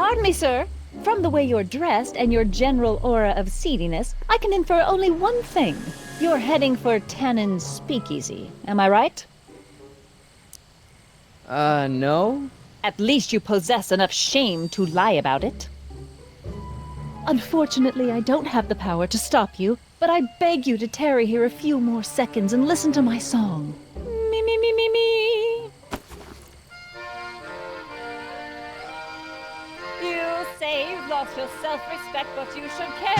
Pardon me, sir. From the way you're dressed and your general aura of seediness, I can infer only one thing. You're heading for Tannen's speakeasy, am I right? No? At least you possess enough shame to lie about it. Unfortunately, I don't have the power to stop you, but I beg you to tarry here a few more seconds and listen to my song. Me, me, me, me, me. You say you've lost your self-respect, but you should care.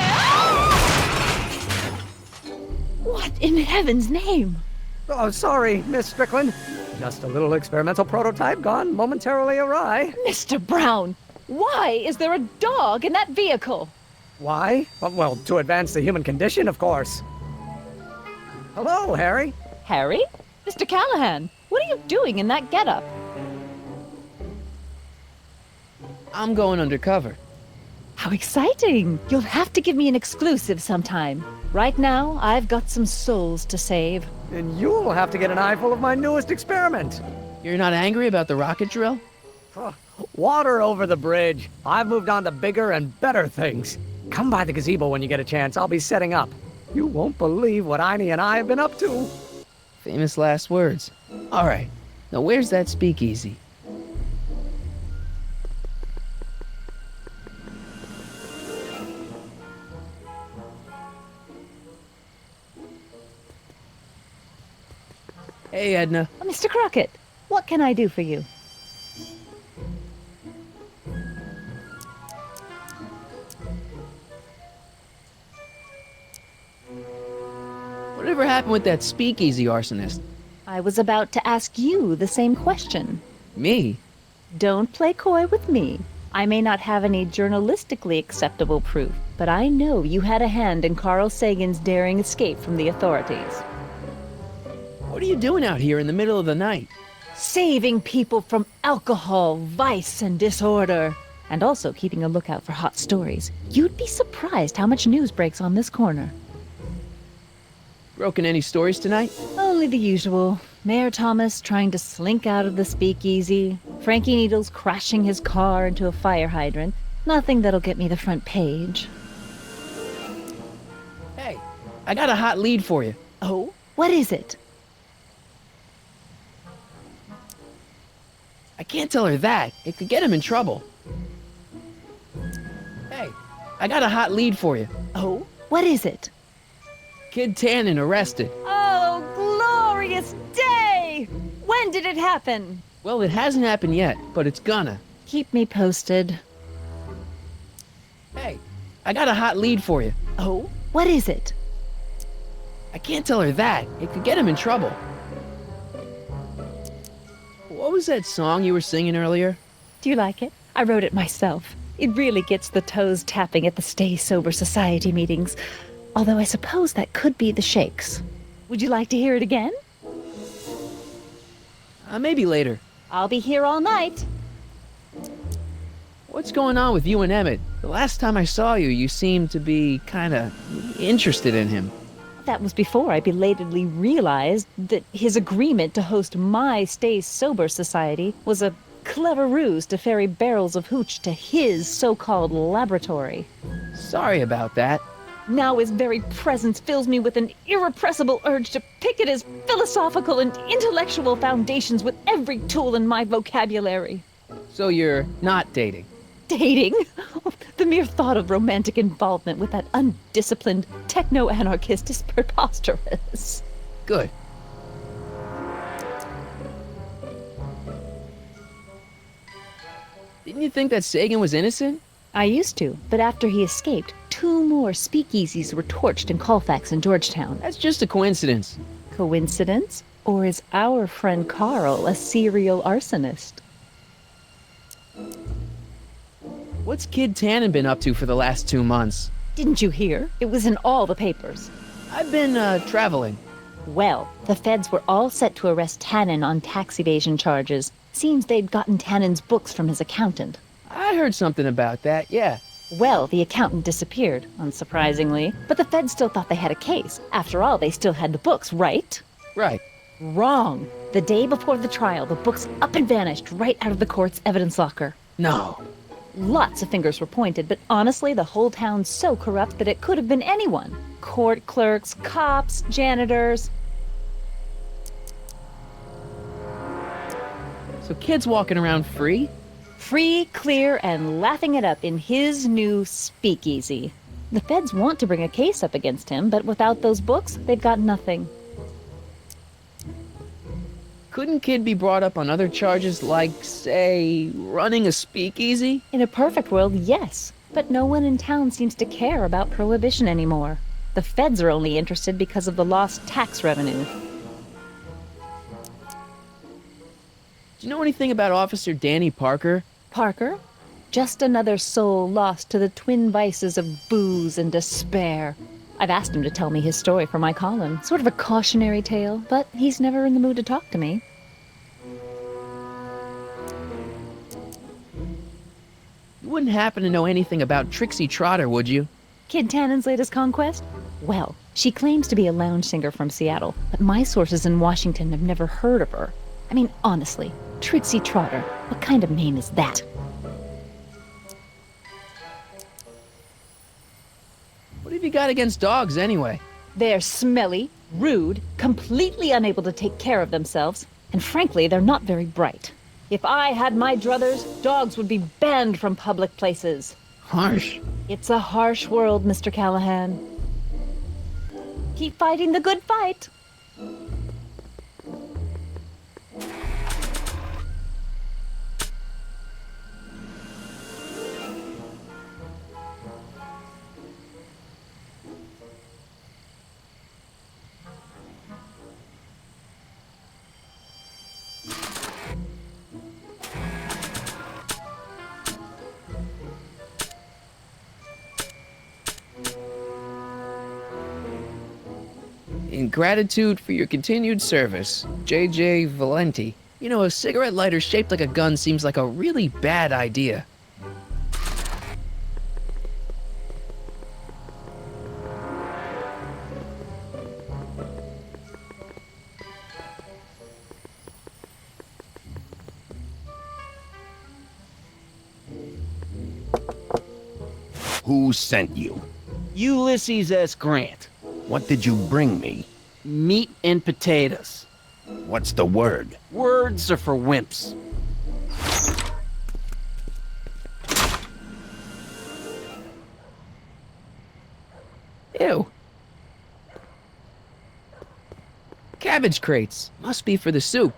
What in heaven's name? Oh, sorry, Miss Strickland. Just a little experimental prototype gone momentarily awry. Mr. Brown, why is there a dog in that vehicle? Why? Well, to advance the human condition, of course. Hello, Harry. Harry? Mr. Callahan, what are you doing in that getup? I'm going undercover. How exciting! You'll have to give me an exclusive sometime. Right now, I've got some souls to save. And you'll have to get an eyeful of my newest experiment. You're not angry about the rocket drill? Water over the bridge. I've moved on to bigger and better things. Come by the gazebo when you get a chance. I'll be setting up. You won't believe what Einie and I have been up to. Famous last words. All right. Now where's that speakeasy? Hey, Edna. Mr. Crockett, what can I do for you? Whatever happened with that speakeasy arsonist? I was about to ask you the same question. Me? Don't play coy with me. I may not have any journalistically acceptable proof, but I know you had a hand in Carl Sagan's daring escape from the authorities. What are you doing out here in the middle of the night? Saving people from alcohol, vice, and disorder. And also keeping a lookout for hot stories. You'd be surprised how much news breaks on this corner. Broken any stories tonight? Only the usual. Mayor Thomas trying to slink out of the speakeasy. Frankie Needles crashing his car into a fire hydrant. Nothing that'll get me the front page. Hey, I got a hot lead for you. Oh? What is it? I can't tell her that. It could get him in trouble. Hey, I got a hot lead for you. Oh? What is it? Kid Tannen arrested. Oh, glorious day! When did it happen? Well, it hasn't happened yet, but it's gonna. Keep me posted. Hey, I got a hot lead for you. Oh? What is it? I can't tell her that. It could get him in trouble. What was that song you were singing earlier? Do you like it? I wrote it myself. It really gets the toes tapping at the Stay Sober Society meetings. Although I suppose that could be the Shakes. Would you like to hear it again? Maybe later. I'll be here all night. What's going on with you and Emmett? The last time I saw you, you seemed to be kinda interested in him. That was before I belatedly realized that his agreement to host my Stay Sober Society was a clever ruse to ferry barrels of hooch to his so-called laboratory. Sorry about that. Now his very presence fills me with an irrepressible urge to pick at his philosophical and intellectual foundations with every tool in my vocabulary. So you're not dating? Dating? The mere thought of romantic involvement with that undisciplined techno-anarchist is preposterous. Good. Didn't you think that Sagan was innocent? I used to, but after he escaped, 2 more speakeasies were torched in Colfax and Georgetown. That's just a coincidence. Coincidence? Or is our friend Carl a serial arsonist? What's Kid Tannen been up to for the last 2 months? Didn't you hear? It was in all the papers. I've been, traveling. Well, the feds were all set to arrest Tannen on tax evasion charges. Seems they'd gotten Tannen's books from his accountant. I heard something about that, yeah. Well, the accountant disappeared, unsurprisingly. But the feds still thought they had a case. After all, they still had the books, right? Right. Wrong. The day before the trial, the books up and vanished right out of the court's evidence locker. No. Lots of fingers were pointed, but honestly, the whole town's so corrupt that it could have been anyone. Court clerks, cops, janitors. So kids walking around free? Free, clear, and laughing it up in his new speakeasy. The feds want to bring a case up against him, but without those books, they've got nothing. Couldn't Kid be brought up on other charges like, say, running a speakeasy? In a perfect world, yes. But no one in town seems to care about prohibition anymore. The feds are only interested because of the lost tax revenue. Do you know anything about Officer Danny Parker? Parker? Just another soul lost to the twin vices of booze and despair. I've asked him to tell me his story for my column. Sort of a cautionary tale, but he's never in the mood to talk to me. You wouldn't happen to know anything about Trixie Trotter, would you? Kid Tannen's latest conquest? Well, she claims to be a lounge singer from Seattle, but my sources in Washington have never heard of her. I mean, honestly, Trixie Trotter, what kind of name is that? What have you got against dogs, anyway? They're smelly, rude, completely unable to take care of themselves, and frankly, they're not very bright. If I had my druthers, dogs would be banned from public places. Harsh. It's a harsh world, Mr. Callahan. Keep fighting the good fight. In gratitude for your continued service, J.J. Valenti. You know, a cigarette lighter shaped like a gun seems like a really bad idea. Who sent you? Ulysses S. Grant. What did you bring me? Meat and potatoes. What's the word? Words are for wimps. Ew. Cabbage crates. Must be for the soup.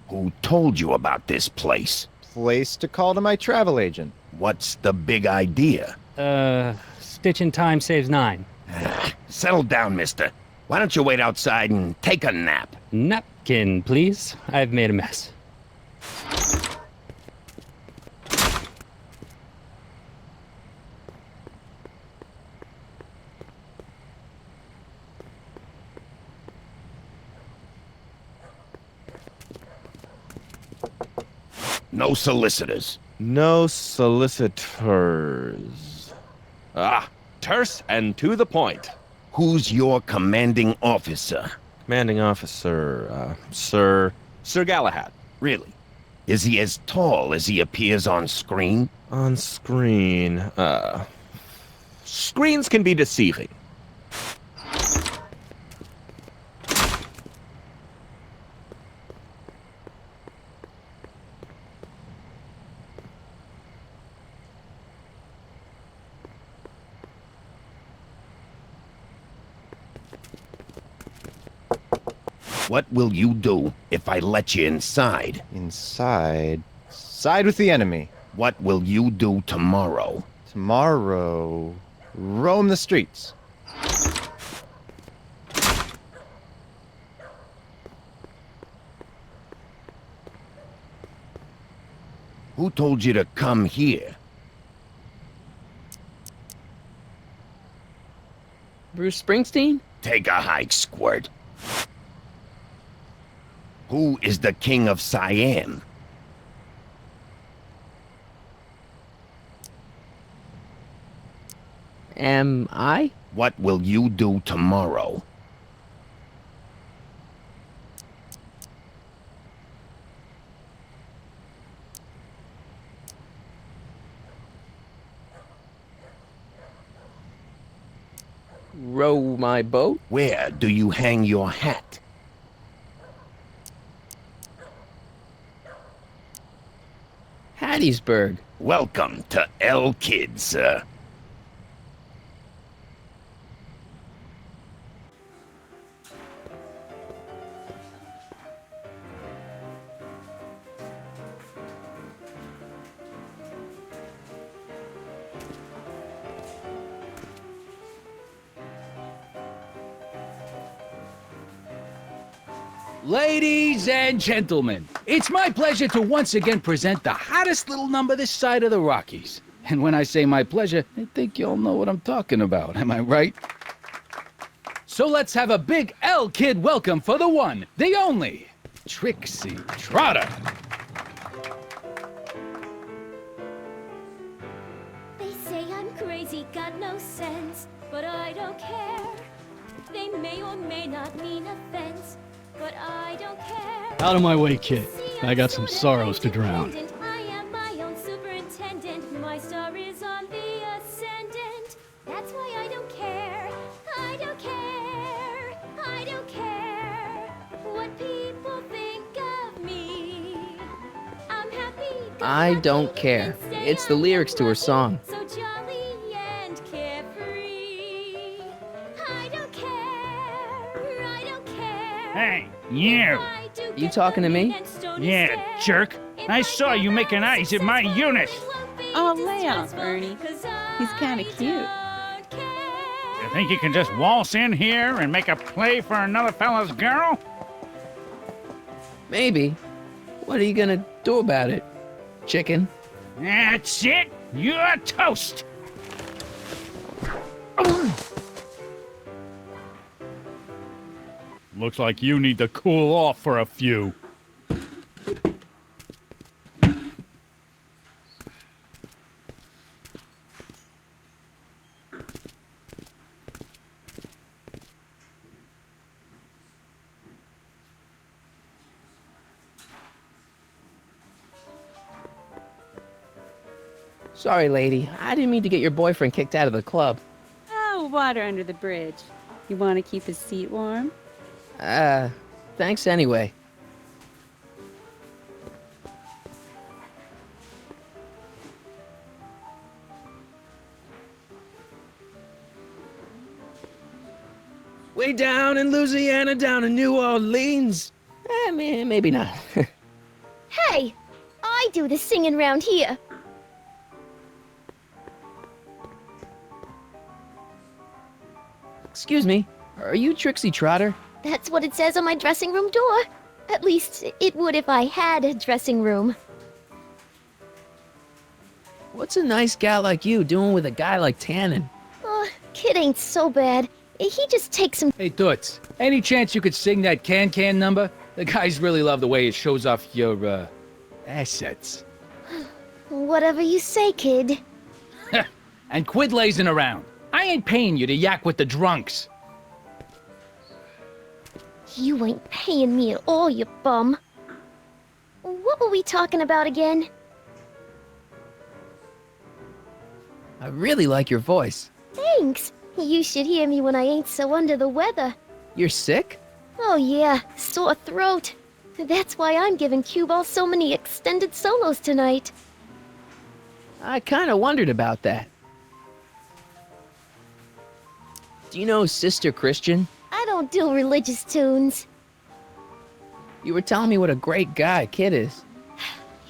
Who told you about this place? Place to call to my travel agent. What's the big idea? Stitch in time saves 9. Settle down, mister. Why don't you wait outside and take a nap? Napkin, please. I've made a mess. No solicitors. No solicitors. Terse and to the point. Who's your commanding officer? Commanding officer, Sir Galahad. Really? Is he as tall as he appears on screen? on screen. Screens can be deceiving. What will you do if I let you inside? Inside. Side with the enemy. What will you do tomorrow? Tomorrow. Roam the streets. Who told you to come here? Bruce Springsteen? Take a hike, Squirt. Who is the king of Siam? Am I? What will you do tomorrow? Row my boat? Where do you hang your hat? Hattiesburg. Welcome to El Kid, sir. Ladies and gentlemen, it's my pleasure to once again present the hottest little number this side of the Rockies. And when I say my pleasure, I think you all know what I'm talking about, am I right? So let's have a big L Kid welcome for the one, the only, Trixie Trotter. They say I'm crazy, got no sense, but I don't care. They may or may not mean offense, but I don't care. Out of my way, kid. See, I got some sorrows to drown. I am my own superintendent. My star is on the ascendant. That's why I don't care. I don't care. I don't care what people think of me. I'm happy. I don't care. It's the lyrics to her song. So jolly and carefree. I don't care. I don't care. Hey, you! You talking to me? Yeah, jerk! I saw you making eyes at my unit! Oh, lay off, Ernie. He's kind of cute. You think you can just waltz in here and make a play for another fella's girl? Maybe. What are you gonna do about it, chicken? That's it! You're toast! Looks like you need to cool off for a few. Sorry, lady. I didn't mean to get your boyfriend kicked out of the club. Oh, water under the bridge. You want to keep his seat warm? Thanks anyway. Way down in Louisiana, down in New Orleans. Maybe not. Hey, I do the singing round here. Excuse me, are you Trixie Trotter? That's what it says on my dressing room door. At least, it would if I had a dressing room. What's a nice gal like you doing with a guy like Tannen? Oh, Kid ain't so bad. He just takes some... Hey, Toots, any chance you could sing that can number? The guys really love the way it shows off your, assets. Whatever you say, kid. And quit lazing around. I ain't paying you to yak with the drunks. You ain't paying me at all, you bum. What were we talking about again? I really like your voice. Thanks. You should hear me when I ain't so under the weather. You're sick? Oh yeah, sore throat. That's why I'm giving Cue Ball so many extended solos tonight. I kinda wondered about that. Do you know Sister Christian? I don't do religious tunes. You were telling me what a great guy Kid is.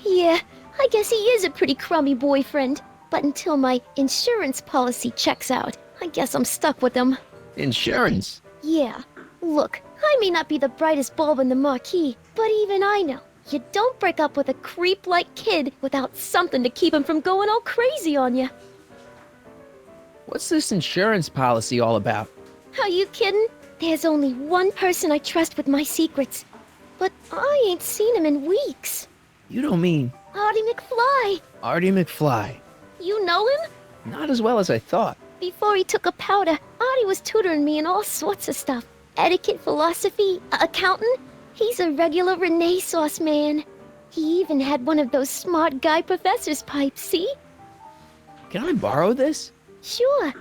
Yeah, I guess he is a pretty crummy boyfriend. But until my insurance policy checks out, I guess I'm stuck with him. Insurance? Yeah. Look, I may not be the brightest bulb in the marquee, but even I know you don't break up with a creep like Kid without something to keep him from going all crazy on you. What's this insurance policy all about? Are you kidding? There's only one person I trust with my secrets. But I ain't seen him in weeks. You don't mean... Artie McFly. Artie McFly. You know him? Not as well as I thought. Before he took a powder, Artie was tutoring me in all sorts of stuff. Etiquette, philosophy, accounting. He's a regular Renaissance man. He even had one of those smart guy professor's pipes, see? Can I borrow this? Sure.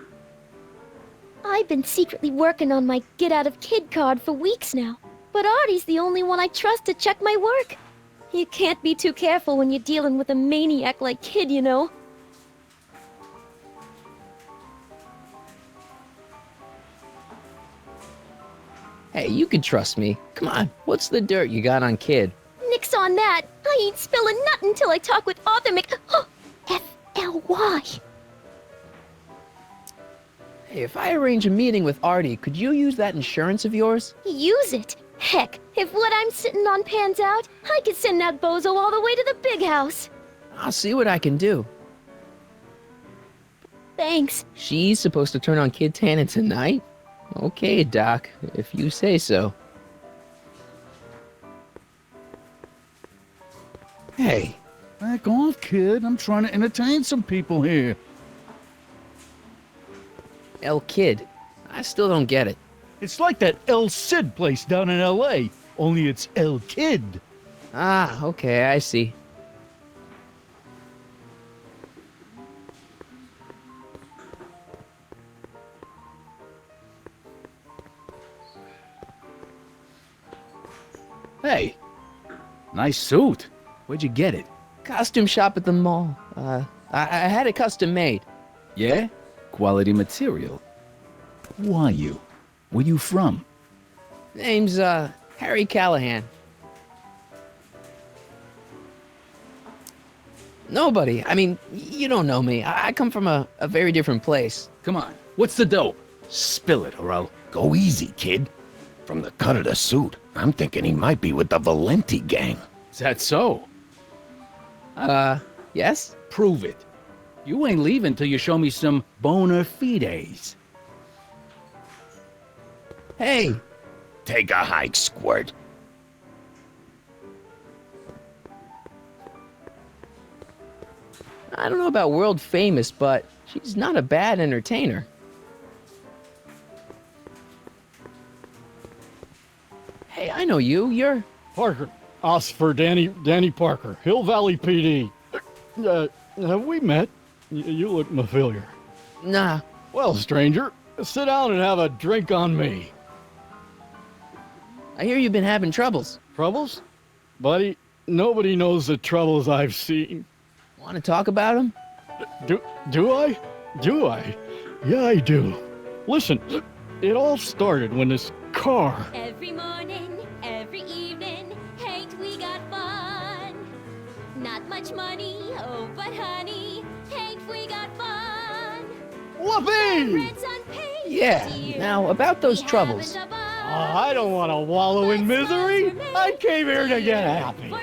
I've been secretly working on my get out of kid card for weeks now. But Artie's the only one I trust to check my work. You can't be too careful when you're dealing with a maniac like Kid, you know. Hey, you can trust me. Come on, what's the dirt you got on Kid? Nix on that. I ain't spilling nothing till I talk with Arthur F-L-Y. Hey, if I arrange a meeting with Artie, could you use that insurance of yours? Use it. Heck, if what I'm sitting on pans out, I could send that bozo all the way to the big house. I'll see what I can do. Thanks. She's supposed to turn on Kid Tannen tonight? Okay, Doc, if you say so. Hey, back off, kid. I'm trying to entertain some people here. El Kid, I still don't get it. It's like that El Cid place down in L.A., only it's El Kid. Ah, okay, I see. Hey, nice suit. Where'd you get it? Costume shop at the mall. I had it custom made. Yeah? Quality material. Who are you? Where you from? Name's, Harry Callahan. Nobody. I mean, you don't know me. I come from a very different place. Come on, what's the dope? Spill it, or I'll... Go easy, kid. From the cut of the suit, I'm thinking he might be with the Valenti gang. Is that so? Yes? Prove it. You ain't leaving till you show me some bona fides. Hey! Take a hike, Squirt. I don't know about world famous, but she's not a bad entertainer. Hey, I know you. You're... Parker. Oscar Danny Parker, Hill Valley PD. Have we met? You look familiar. Nah. Well, stranger, sit down and have a drink on me. I hear you've been having troubles. Troubles? Buddy, nobody knows the troubles I've seen. Want to talk about them? Do I? Do I? Yeah, I do. Listen, it all started when this car... Every morning, every evening, ain't we got fun? Not much money, oh, but honey, ain't we got fun? Whoopee! Yeah, now about those troubles. I don't want to wallow in misery. I came here to get happy.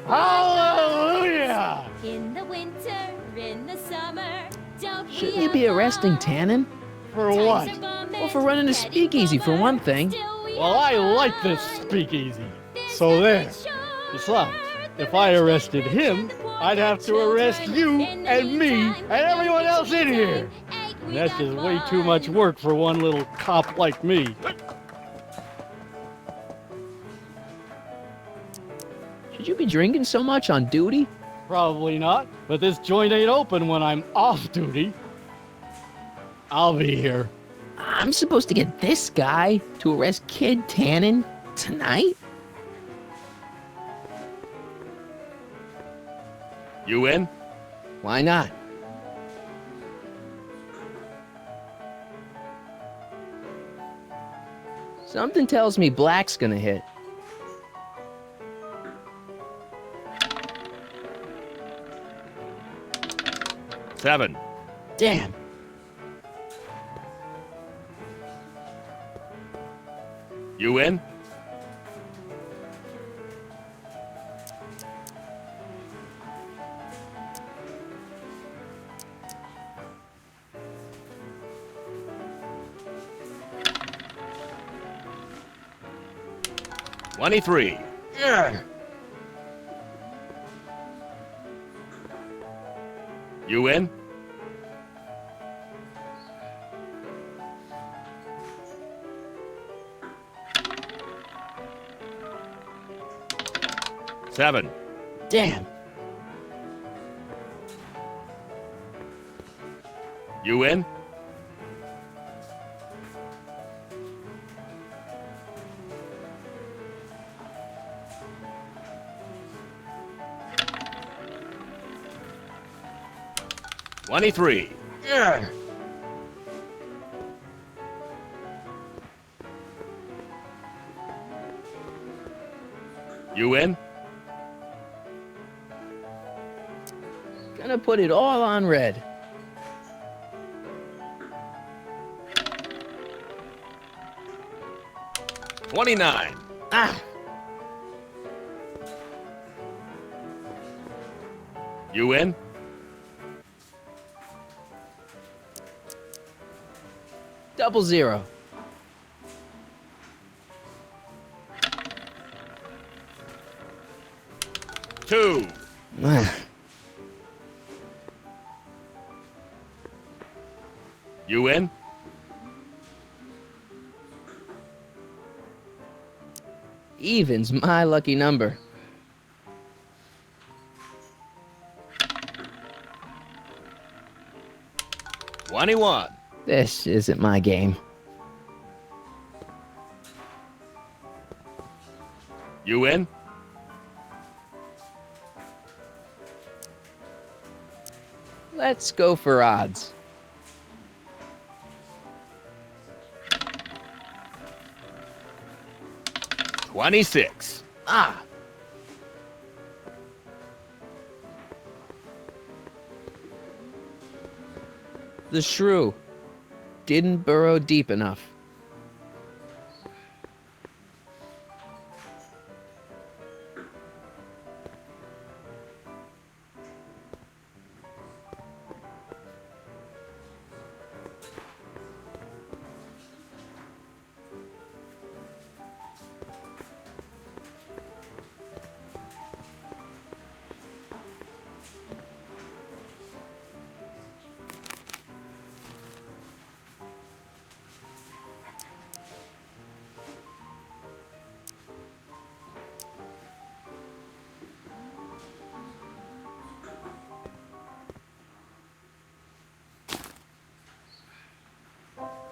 Hallelujah! In the winter, in the summer, don't Shouldn't you be arresting Tannen? For what? Well, for running a speakeasy, for one thing. Well, I like this speakeasy. So there. Besides, if I arrested him, I'd have to arrest you and me and everyone else in here. And that's just way too much work for one little cop like me. Should you be drinking so much on duty? Probably not, but this joint ain't open when I'm off duty. I'll be here. I'm supposed to get this guy to arrest Kid Tannen tonight? You in? Why not? Something tells me Black's gonna hit. Seven. Damn. You in? $23. Yeah. You in? 7. Damn. You in? $23. Ugh. You in? Gonna put it all on red. $29. Ah. You in? Double zero. $2. You in? Even's my lucky number. $21. This isn't my game. You in? Let's go for odds. $26. Ah. The shrew didn't burrow deep enough.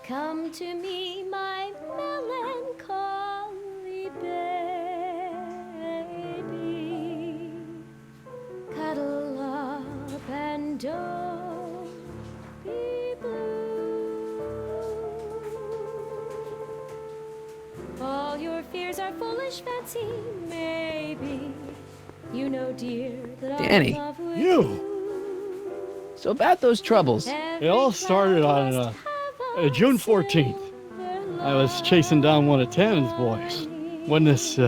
Come to me, my melancholy baby. Cuddle up and don't be blue. All your fears are foolish fancy, maybe. You know, dear, that Danny. I'm in love with You! So about those troubles. It all started on June 14th. I was chasing down one of Tannen's boys when this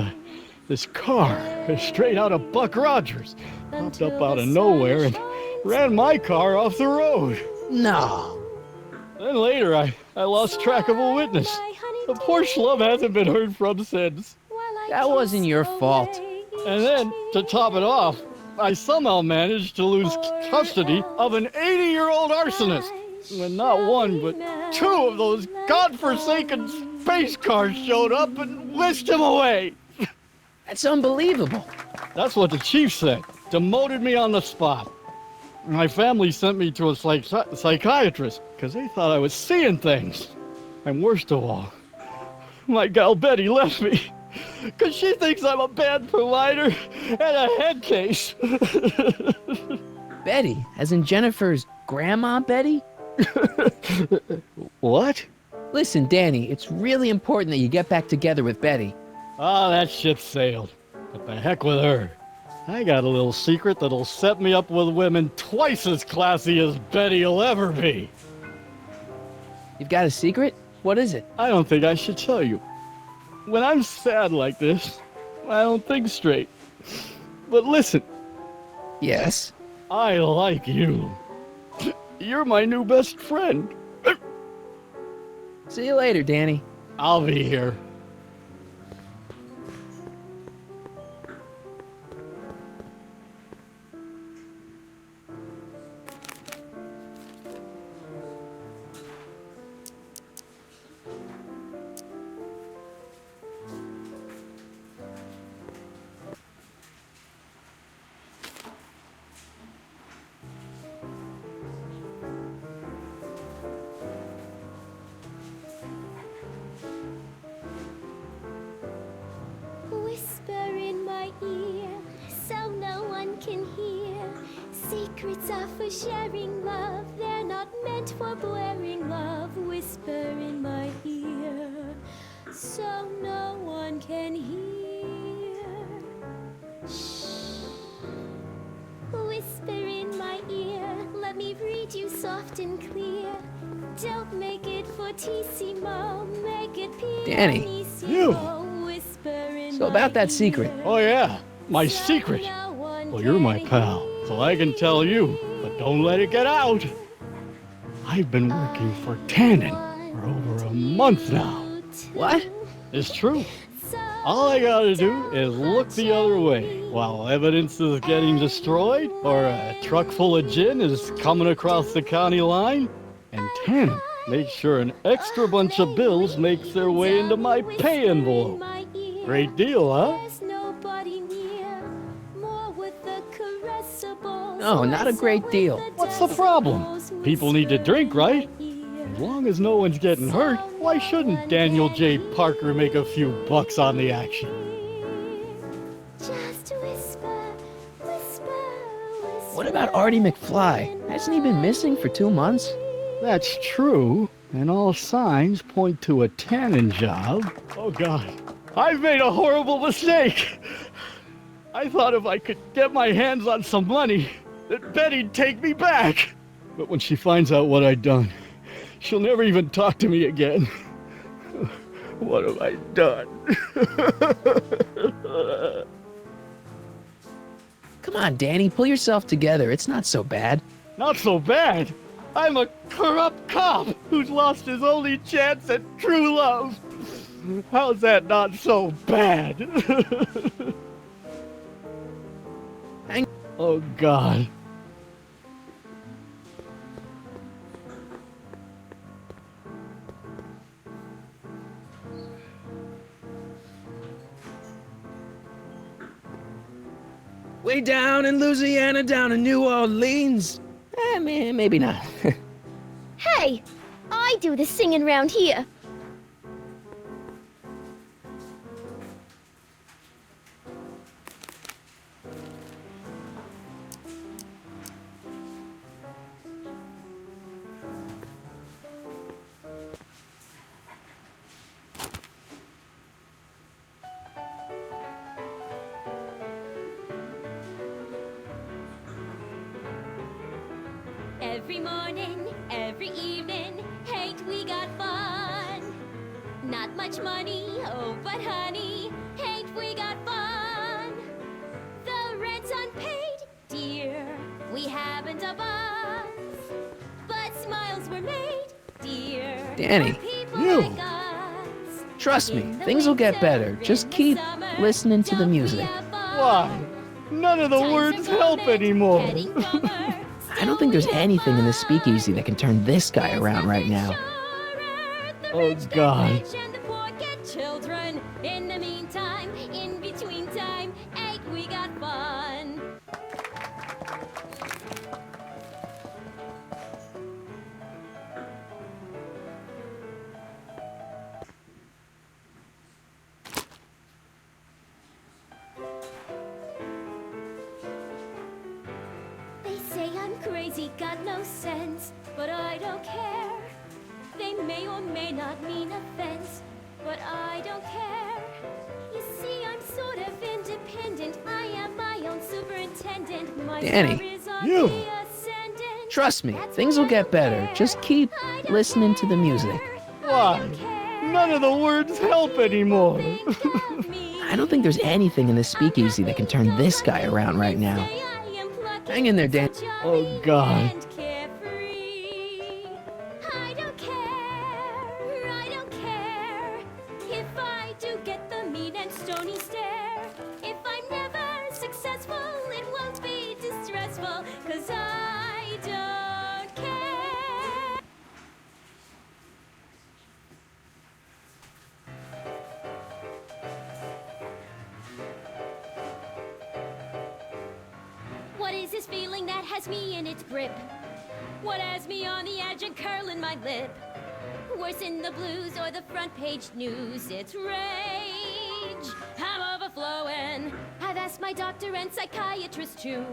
car, straight out of Buck Rogers, popped up out of nowhere and ran my car off the road. No. Then later, I lost track of a witness. The poor schlub hasn't been heard from since. That wasn't your fault. And then, to top it off, I somehow managed to lose custody of an 80-year-old arsonist. When not one, but two of those godforsaken space cars showed up and whisked him away. That's unbelievable. That's what the chief said. Demoted me on the spot. My family sent me to a psychiatrist because they thought I was seeing things. And worst of all, my gal Betty left me because she thinks I'm a bad provider and a head case. Betty, as in Jennifer's grandma Betty? What? Listen, Danny, it's really important that you get back together with Betty. Ah, that ship sailed. But the heck with her. I got a little secret that'll set me up with women twice as classy as Betty will ever be. You've got a secret? What is it? I don't think I should tell you. When I'm sad like this, I don't think straight. But listen. Yes? I like you. You're my new best friend. See you later, Danny. I'll be here. Secrets are for sharing love, they're not meant for blaring love. Whisper in my ear, so no one can hear. Shh. Whisper in my ear, let me read you soft and clear. Don't make it fortissimo, make it Danny. pianissimo. Whisper in So about that secret. Oh, yeah. My secret. Well, you're my pal, so I can tell you, but don't let it get out. I've been working for Tannen for over a month now. What? It's true. All I gotta do is look the other way while evidence is getting destroyed or a truck full of gin is coming across the county line, and Tannen makes sure an extra bunch of bills makes their way into my pay envelope. Great deal, huh? No, not a great deal. What's the problem? People need to drink, right? As long as no one's getting hurt, why shouldn't Daniel J. Parker make a few bucks on the action? Just whisper, whisper, whisper. What about Artie McFly? Hasn't he been missing for 2 months? That's true, and all signs point to a Tannen job. Oh God, I've made a horrible mistake. I thought if I could get my hands on some money, that Betty'd take me back. But when she finds out what I'd done, she'll never even talk to me again. What have I done? Come on, Danny, pull yourself together. It's not so bad. Not so bad. I'm a corrupt cop who's lost his only chance at true love. How's that not so bad? Oh, God. Way down in Louisiana, down in New Orleans. Maybe not. Hey, I do the singing round here. Every morning, every evening, ain't we got fun? Not much money, oh, but honey, ain't we got fun? The rent's unpaid, dear, we haven't a buzz, but smiles were made, dear. Danny, you. Trust me, things will get better. Just keep listening to the music. Why? None of the words help anymore. I don't think there's anything in this speakeasy that can turn this guy around right now. Oh, God. Children, in the meantime, in between time, ain't we got fun? They say I'm crazy, got no sense, but I don't care. They may or may not mean offense, but I don't care. You see, I'm sort of independent. I am my own superintendent. My Danny, star is on you. the ascendant. Trust me, things will get better. Just keep listening to the music. Why? None of the words help anymore. I don't think there's anything in this speakeasy that can turn this guy around right now. Hang in there, Dan. Oh, God. I don't care, I don't care if I do get the mean and stony stare. If I'm never successful, it won't be distressful, 'cause I don't care. What is this feeling that has me in its grip? What has me on the edge and curling my lip? Worse in the blues or the front page news, it's rage. I'm overflowing. I've asked my doctor and psychiatrist too.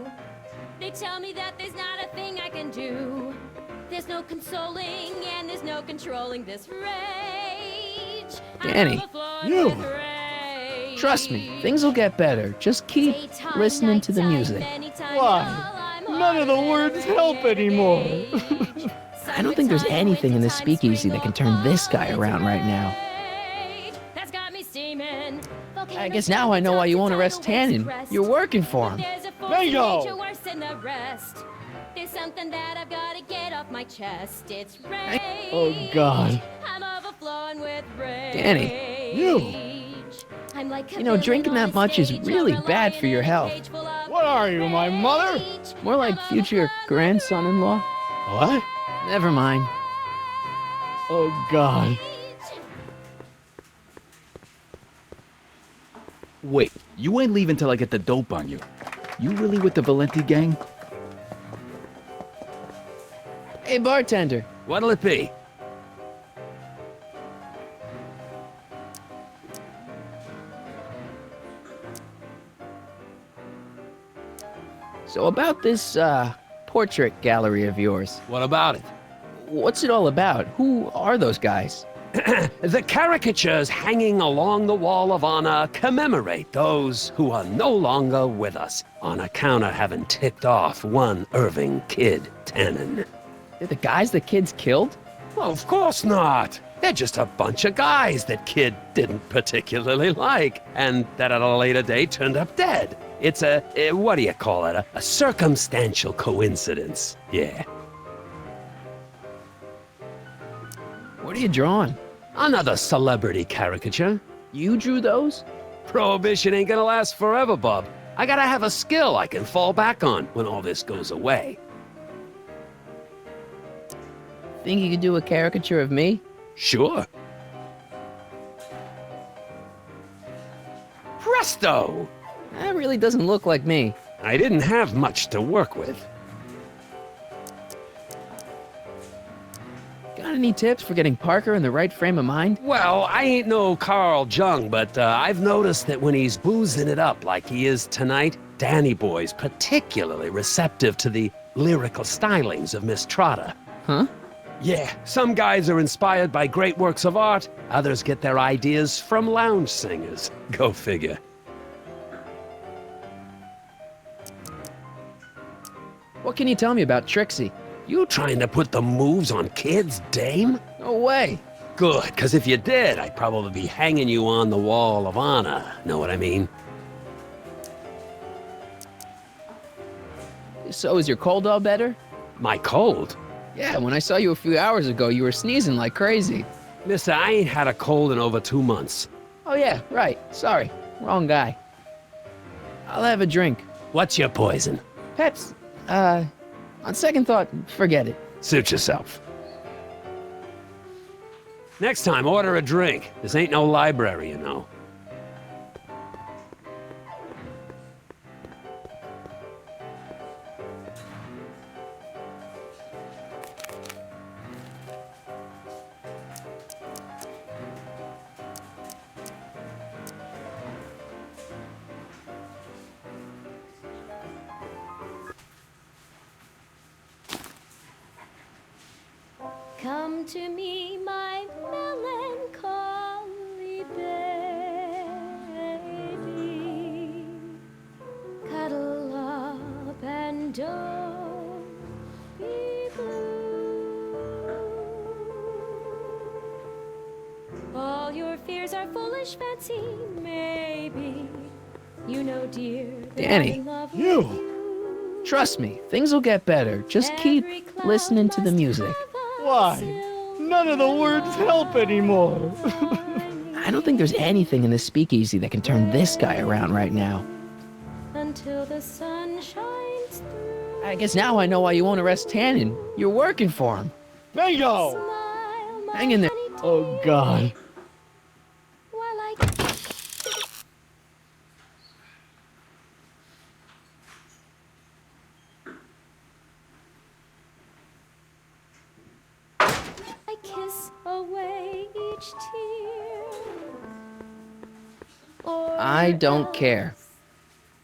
They tell me that there's not a thing I can do. There's no consoling and there's no controlling this rage. Danny, you. Trust me, things will get better. Just keep listening to the music. Why? None of the words help anymore. I don't think there's anything in this speakeasy that can turn this guy around right now. I guess now I know why you won't arrest Tannen. You're working for him. Bingo! There's something that I've got to get off my chest. It's rage. Oh, God. I'm overflowing with rage. Danny. I'm like You know, drinking that much is really bad for your health. What are you, my mother? More like future grandson-in-law. What? Never mind. Oh, God. Wait, you ain't leaving till I get the dope on you. You really with the Valenti gang? Hey, bartender. What'll it be? So about this, portrait gallery of yours. What about it? What's it all about? Who are those guys? The caricatures hanging along the wall of honor commemorate those who are no longer with us on account of having ticked off one Irving Kid Tannen. They're the guys the kids killed? Well, of course not. They're just a bunch of guys that Kid didn't particularly like, and that at a later date turned up dead. It's what do you call it? A circumstantial coincidence. Yeah. What are you drawing? Another celebrity caricature. You drew those? Prohibition ain't gonna last forever, bub. I gotta have a skill I can fall back on when all this goes away. Think you could do a caricature of me? Sure. Presto! That really doesn't look like me. I didn't have much to work with. Got any tips for getting Parker in the right frame of mind? Well, I ain't no Carl Jung, but I've noticed that when he's boozing it up like he is tonight, Danny Boy's particularly receptive to the lyrical stylings of Miss Trotter. Huh? Yeah, some guys are inspired by great works of art, others get their ideas from lounge singers. Go figure. What can you tell me about Trixie? You trying to put the moves on kids, dame? No way. Good, because if you did, I'd probably be hanging you on the wall of honor. Know what I mean? So is your cold all better? My cold? Yeah, when I saw you a few hours ago, you were sneezing like crazy. Mister, I ain't had a cold in over 2 months. Oh yeah, right. Sorry. Wrong guy. I'll have a drink. What's your poison? Peps. On second thought, forget it. Suit yourself. Next time, order a drink. This ain't no library, you know. Come to me, my melancholy baby. Cuddle up and don't be blue. All your fears are foolish fancy, maybe. You know, dear, that Danny, I'm in love with you. Trust me, things will get better. Just keep listening to the music. Why? None of the words help anymore. I don't think there's anything in this speakeasy that can turn this guy around right now. Until the sun shines through. I guess now I know why you won't arrest Tannen. You're working for him. Bingo! Hang in there. Oh, God. While I kiss away each tear. Or I don't care.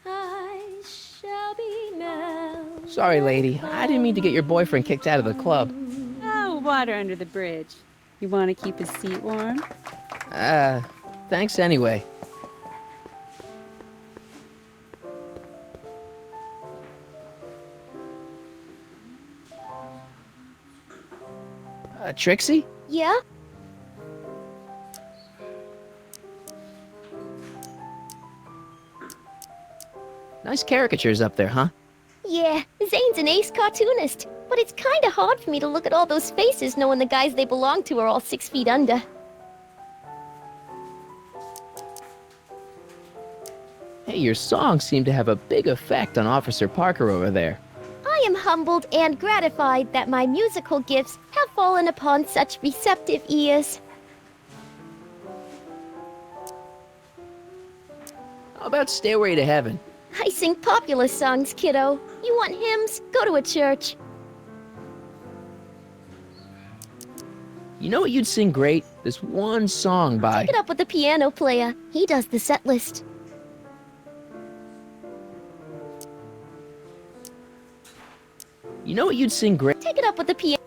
I shall be melted Sorry, lady. I didn't mean to get your boyfriend kicked out of the club. Oh, water under the bridge. You want to keep his seat warm? Thanks anyway. Trixie? Yeah? Nice caricatures up there, huh? Yeah, Zane's an ace cartoonist, but it's kinda hard for me to look at all those faces knowing the guys they belong to are all 6 feet under. Hey, your songs seem to have a big effect on Officer Parker over there. I am humbled and gratified that my musical gifts have fallen upon such receptive ears. How about Stairway to Heaven? I sing popular songs, kiddo. You want hymns? Go to a church. You know what you'd sing great? This one song by... Take it up with the piano player. He does the set list. You know what you'd sing great? Take it up with the piano.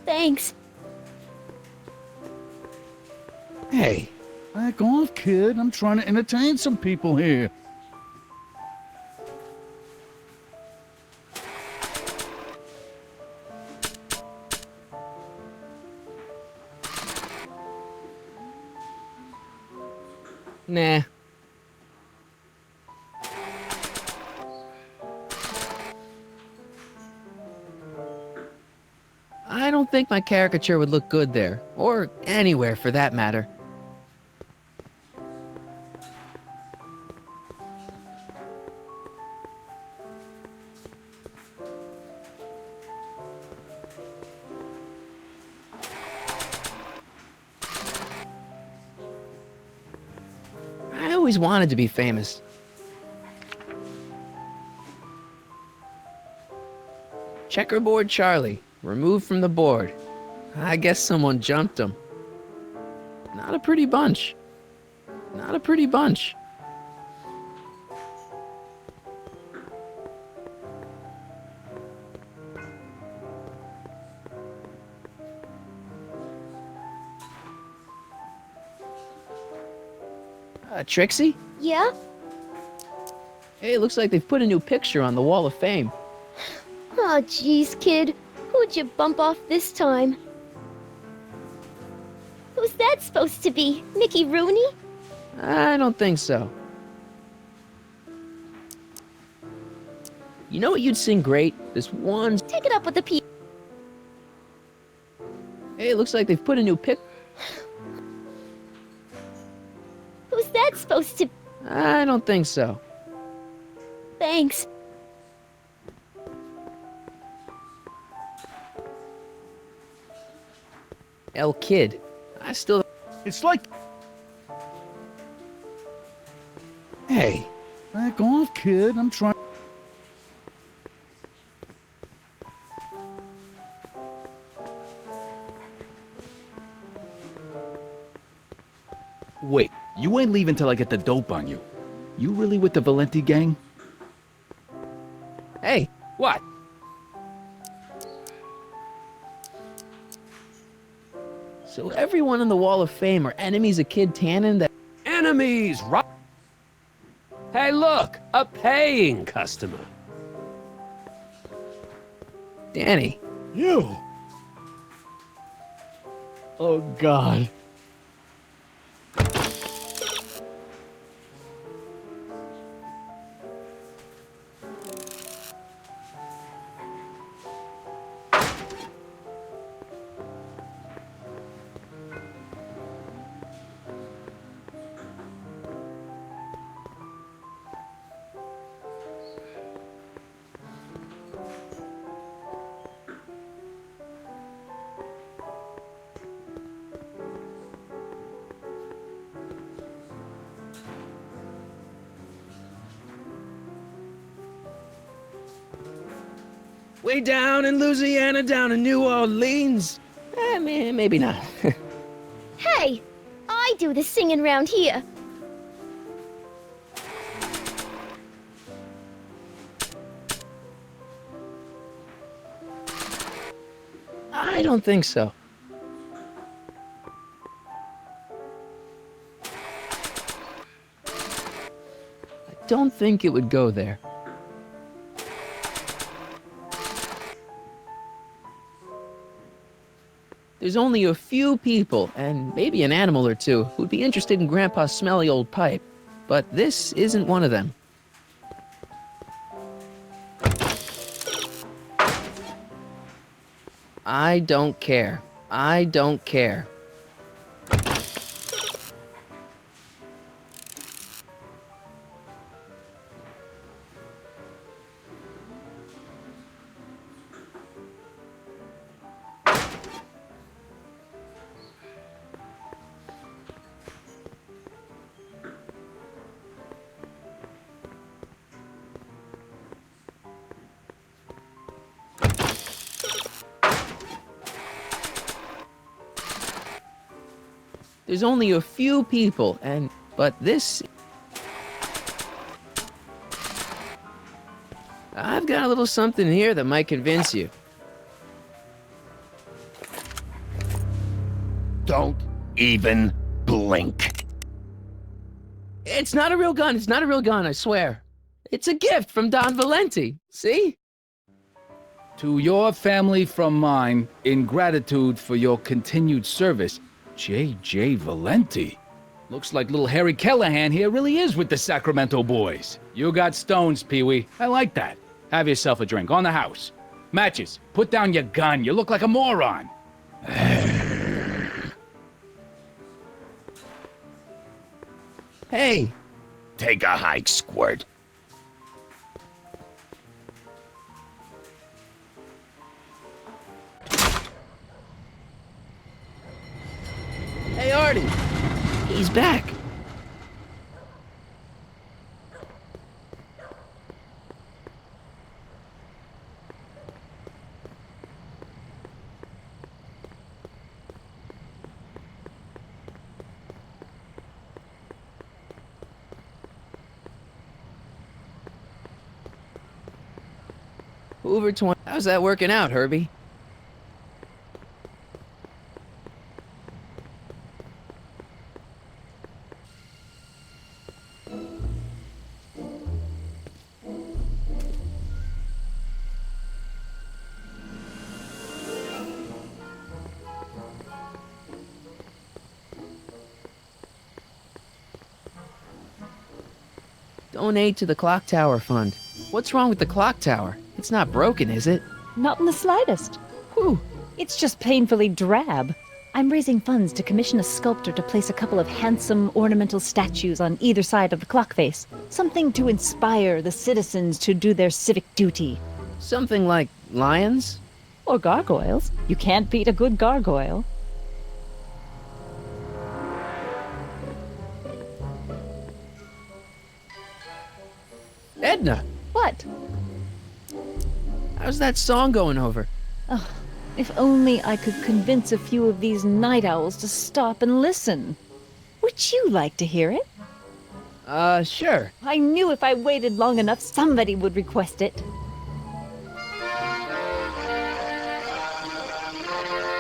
Thanks. Hey, back off, kid. I'm trying to entertain some people here. Nah. I don't think my caricature would look good there, or anywhere for that matter. I always wanted to be famous. Checkerboard Charlie, removed from the board. I guess someone jumped him. Not a pretty bunch. Not a pretty bunch. Trixie? Yeah? Hey, it looks like they've put a new picture on the Wall of Fame. Oh, jeez, kid. Who'd you bump off this time? Who's that supposed to be? Mickey Rooney? I don't think so. You know what you'd sing great? This one... Take it up with the piano. Hey, it looks like they've put a new pic... Who's that supposed to... I don't think so. Thanks. El Kid. I still... It's like... Hey, back off, kid. I'm trying... Wait, you ain't leaving till I get the dope on you. You really with the Valenti gang? Hey, what? So everyone in the Wall of Fame are enemies of Kid Tannen that... Enemies, right? Hey, look, a paying customer. Danny. You! Oh, God. Way down in Louisiana, down in New Orleans. Maybe not. Hey! I do the singing round here. I don't think so. I don't think it would go there. There's only a few people, and maybe an animal or two, who'd be interested in Grandpa's smelly old pipe. But this isn't one of them. I don't care. I don't care. There's only a few people, but this... I've got a little something here that might convince you. Don't even blink. It's not a real gun, it's not a real gun, I swear. It's a gift from Don Valenti, see? To your family from mine, in gratitude for your continued service, J.J. Valenti. Looks like little Harry Callahan here really is with the Sacramento boys. You got stones, Pee-wee. I like that. Have yourself a drink, on the house. Matches, put down your gun. You look like a moron. Hey! Take a hike, Squirt. Hey, Artie! He's back! Hoover 20. How's that working out, Herbie? Donate to the Clock Tower Fund. What's wrong with the clock tower? It's not broken, is it? Not in the slightest. Whew. It's just painfully drab. I'm raising funds to commission a sculptor to place a couple of handsome ornamental statues on either side of the clock face. Something to inspire the citizens to do their civic duty. Something like lions? Or gargoyles. You can't beat a good gargoyle. Edna! What? How's that song going over? Oh, if only I could convince a few of these night owls to stop and listen. Would you like to hear it? Sure. I knew if I waited long enough, somebody would request it.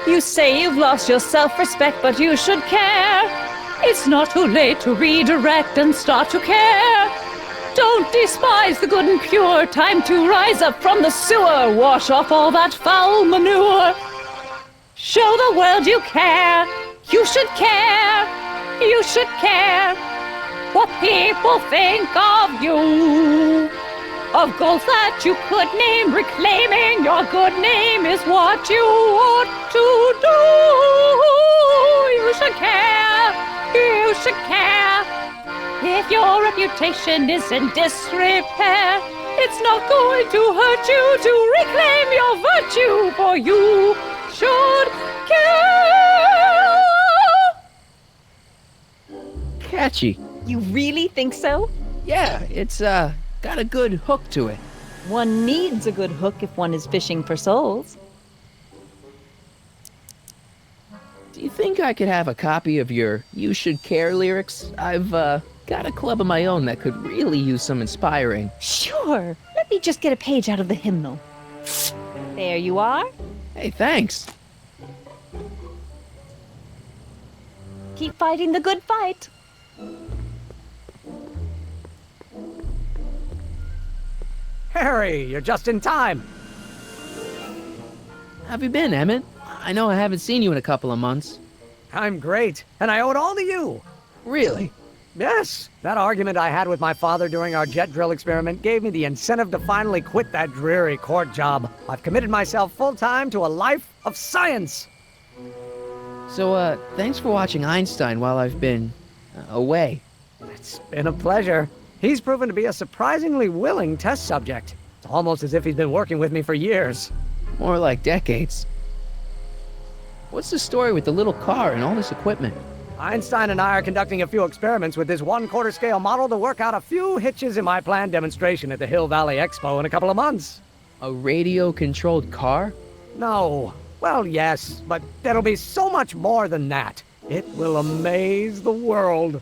You say you've lost your self-respect, but you should care. It's not too late to redirect and start to care. Don't despise the good and pure. Time to rise up from the sewer. Wash off all that foul manure. Show the world you care. You should care. You should care what people think of you. Of goals that you could name, reclaiming your good name is what you ought to do. You should care. You should care. If your reputation is in disrepair, it's not going to hurt you to reclaim your virtue, for you should care. Catchy. You really think so? Yeah, it's, got a good hook to it. One needs a good hook if one is fishing for souls. Do you think I could have a copy of your You Should Care lyrics? I've, got a club of my own that could really use some inspiring. Sure. Let me just get a page out of the hymnal. There you are. Hey, thanks. Keep fighting the good fight. Harry, you're just in time. How have you been, Emmett? I know I haven't seen you in a couple of months. I'm great, and I owe it all to you. Really? Yes, that argument I had with my father during our jet drill experiment gave me the incentive to finally quit that dreary court job. I've committed myself full-time to a life of science. So, thanks for watching Einstein while I've been away. It's been a pleasure. He's proven to be a surprisingly willing test subject. It's almost as if he's been working with me for years. More like decades. What's the story with the little car and all this equipment? Einstein and I are conducting a few experiments with this 1/4 scale model to work out a few hitches in my planned demonstration at the Hill Valley Expo in a couple of months. A radio-controlled car? No. Well, yes, but there'll be so much more than that. It will amaze the world.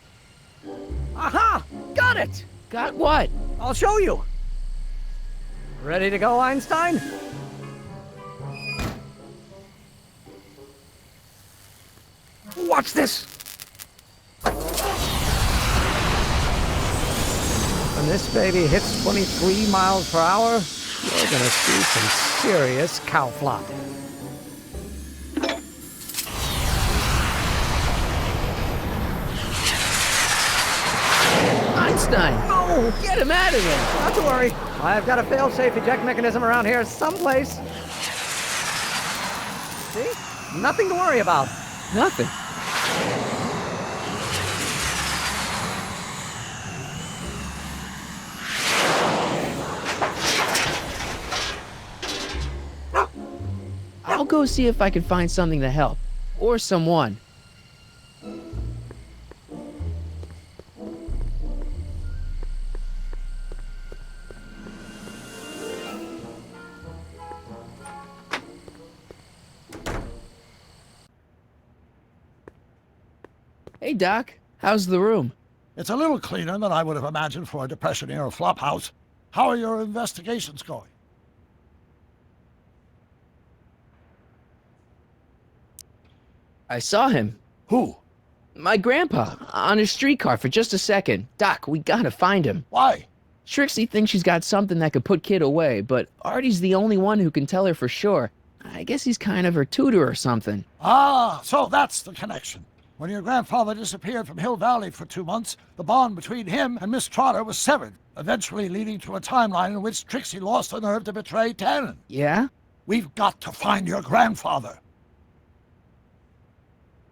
Aha! Got it! Got what? I'll show you. Ready to go, Einstein? Watch this! When this baby hits 23 miles per hour, you're gonna see some serious cow flop. Einstein! No! Get him out of there! Not to worry. I've got a fail-safe eject mechanism around here someplace. See? Nothing to worry about. Nothing. I'll go see if I can find something to help. Or someone. Hey, Doc. How's the room? It's a little cleaner than I would have imagined for a Depression-era flophouse. How are your investigations going? I saw him. Who? My grandpa, on his streetcar for just a second. Doc, we gotta find him. Why? Trixie thinks she's got something that could put Kid away, but Artie's the only one who can tell her for sure. I guess he's kind of her tutor or something. Ah, so that's the connection. When your grandfather disappeared from Hill Valley for 2 months, the bond between him and Miss Trotter was severed, eventually leading to a timeline in which Trixie lost the nerve to betray Tannen. Yeah? We've got to find your grandfather.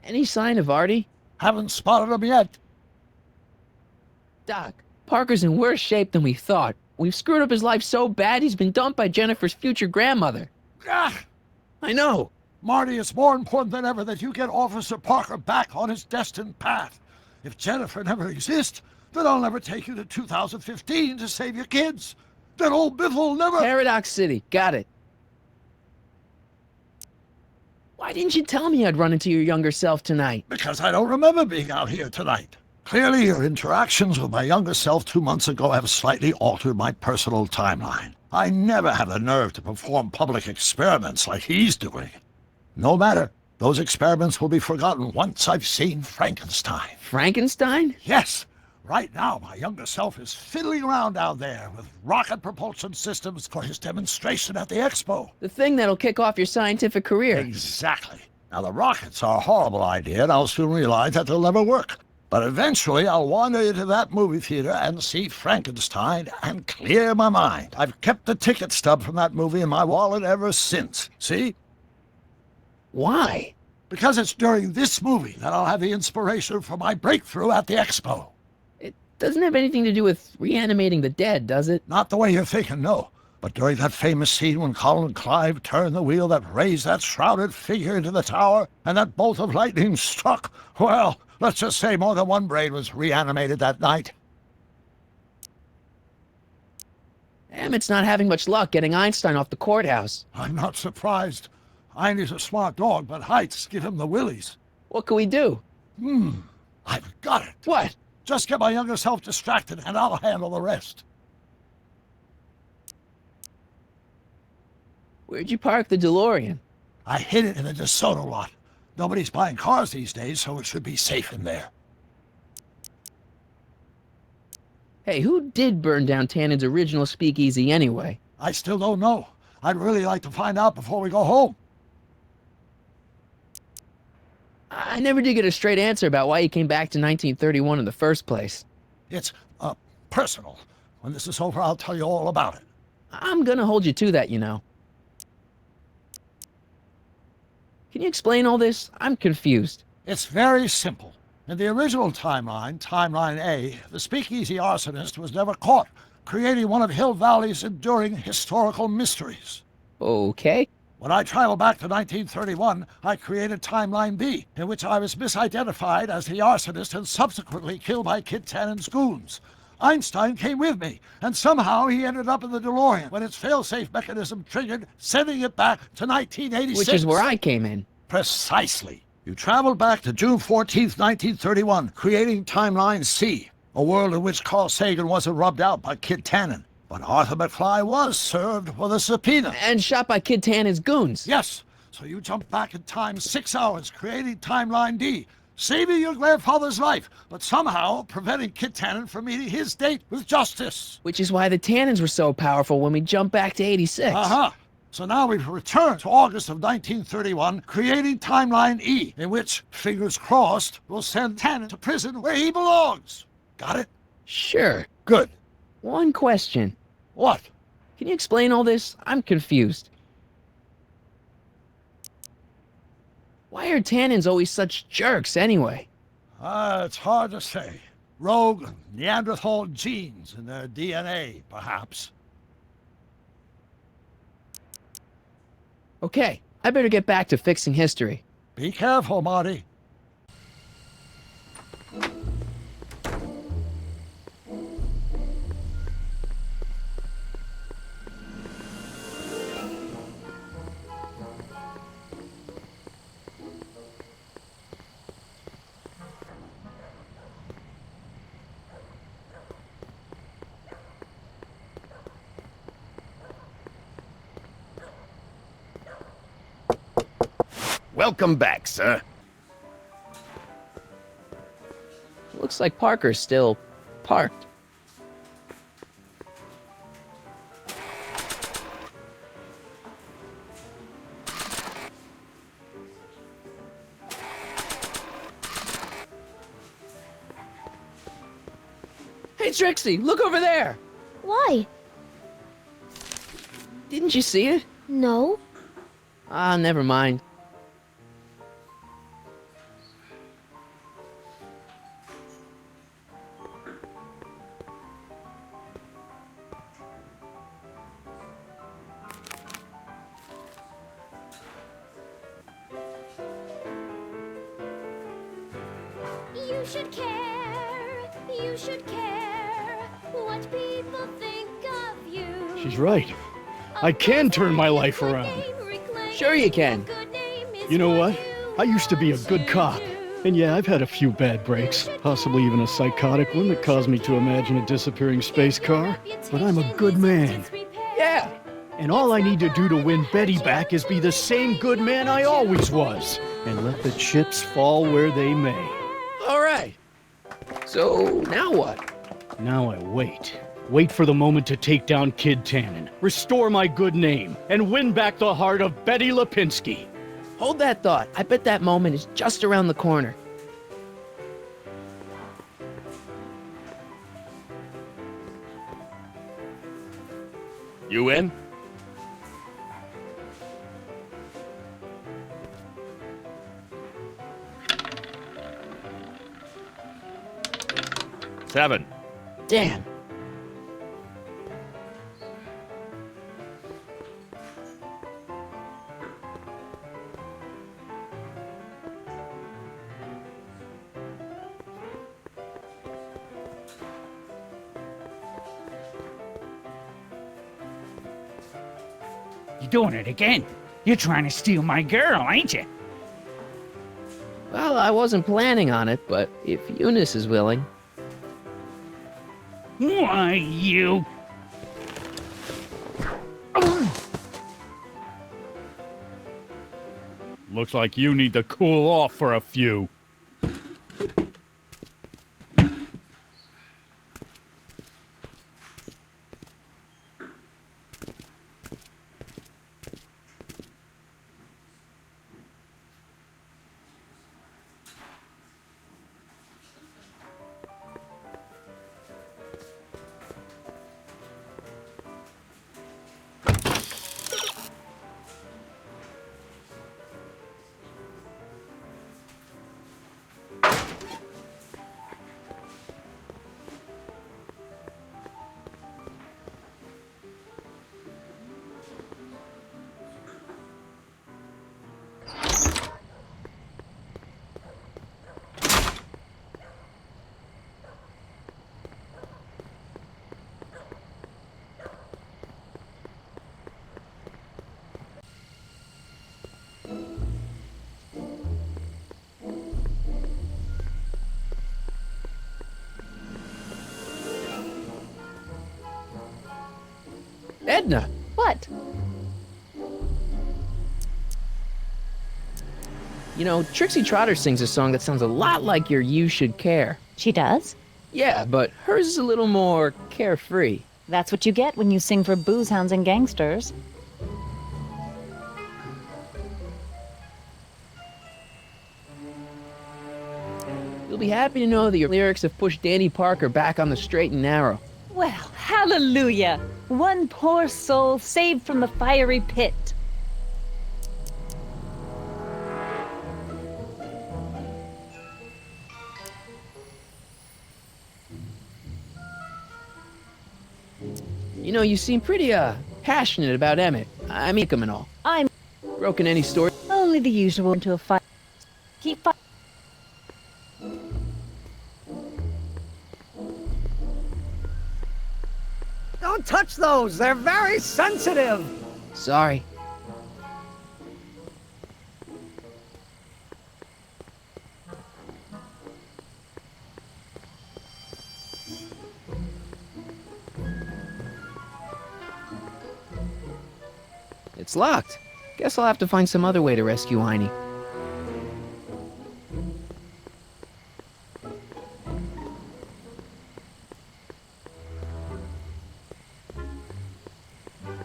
Any sign of Artie? Haven't spotted him yet. Doc, Parker's in worse shape than we thought. We've screwed up his life so bad he's been dumped by Jennifer's future grandmother. Ah! I know. Marty, it's more important than ever that you get Officer Parker back on his destined path. If Jennifer never exists, then I'll never take you to 2015 to save your kids. Then old Biff will never— Paradox City, got it. Why didn't you tell me I'd run into your younger self tonight? Because I don't remember being out here tonight. Clearly, your interactions with my younger self 2 months ago have slightly altered my personal timeline. I never had the nerve to perform public experiments like he's doing. No matter. Those experiments will be forgotten once I've seen Frankenstein. Frankenstein? Yes. Right now, my younger self is fiddling around down there with rocket propulsion systems for his demonstration at the expo. The thing that'll kick off your scientific career. Exactly. Now, the rockets are a horrible idea, and I'll soon realize that they'll never work. But eventually, I'll wander into that movie theater and see Frankenstein and clear my mind. I've kept the ticket stub from that movie in my wallet ever since. See? Why? Because it's during this movie that I'll have the inspiration for my breakthrough at the expo. It doesn't have anything to do with reanimating the dead, does it? Not the way you're thinking, no. But during that famous scene when Colin Clive turned the wheel that raised that shrouded figure into the tower and that bolt of lightning struck, well, let's just say more than one brain was reanimated that night. Emmett's not having much luck getting Einstein off the courthouse. I'm not surprised. Einstein's a smart dog, but heights give him the willies. What can we do? I've got it. What? Just get my younger self distracted and I'll handle the rest. Where'd you park the DeLorean? I hid it in the DeSoto lot. Nobody's buying cars these days, so it should be safe in there. Hey, who did burn down Tannen's original speakeasy anyway? I still don't know. I'd really like to find out before we go home. I never did get a straight answer about why you came back to 1931 in the first place. It's, personal. When this is over, I'll tell you all about it. I'm gonna hold you to that, you know. Can you explain all this? I'm confused. It's very simple. In the original timeline, Timeline A, the speakeasy arsonist was never caught, creating one of Hill Valley's enduring historical mysteries. Okay. When I traveled back to 1931, I created Timeline B, in which I was misidentified as the arsonist and subsequently killed by Kid Tannen's goons. Einstein came with me, and somehow he ended up in the DeLorean when its failsafe mechanism triggered, sending it back to 1986. Which is where I came in. Precisely. You traveled back to June 14th, 1931, creating Timeline C, a world in which Carl Sagan wasn't rubbed out by Kid Tannen. But Arthur McFly was served with a subpoena. And shot by Kid Tannen's goons. Yes. So you jumped back in time 6 hours, creating Timeline D, saving your grandfather's life, but somehow preventing Kid Tannen from meeting his date with justice. Which is why the Tannens were so powerful when we jumped back to 86. Uh-huh. So now we've returned to August of 1931, creating Timeline E, in which, fingers crossed, we'll send Tannen to prison where he belongs. Got it? Sure. Good. One question. What? Can you explain all this? I'm confused. Why are Tannens always such jerks anyway? It's hard to say. Rogue Neanderthal genes in their DNA, perhaps. Okay, I better get back to fixing history. Be careful, Marty. Welcome back, sir. Looks like Parker's still parked. Hey, Trixie, look over there! Why? Didn't you see it? No. Ah, never mind. You should care. You should care what people think of you. She's right. I can turn my life around. Sure you can. You know what? I used to be a good cop. And yeah, I've had a few bad breaks, possibly even a psychotic one that caused me to imagine a disappearing space car. But I'm a good man. Yeah. And all I need to do to win Betty back is be the same good man I always was. And let the chips fall where they may. All right. So, now what? Now I wait. Wait for the moment to take down Kid Tannen, restore my good name, and win back the heart of Betty Lipinski. Hold that thought. I bet that moment is just around the corner. You in? Seven. Damn. You doing it again? You're trying to steal my girl, ain't you? Well, I wasn't planning on it, but if Eunice is willing... Why, you... Looks like you need to cool off for a few. Edna! What? You know, Trixie Trotter sings a song that sounds a lot like your You Should Care. She does? Yeah, but hers is a little more carefree. That's what you get when you sing for booze hounds and gangsters. You'll be happy to know that your lyrics have pushed Danny Parker back on the straight and narrow. Well, hallelujah! One poor soul saved from the fiery pit. You know, you seem pretty, passionate about Emmett. I mean, him and all. I'm Broken any story? only the usual into a fight. Keep fighting. Don't touch those! They're very sensitive! Sorry. It's locked. Guess I'll have to find some other way to rescue Heine.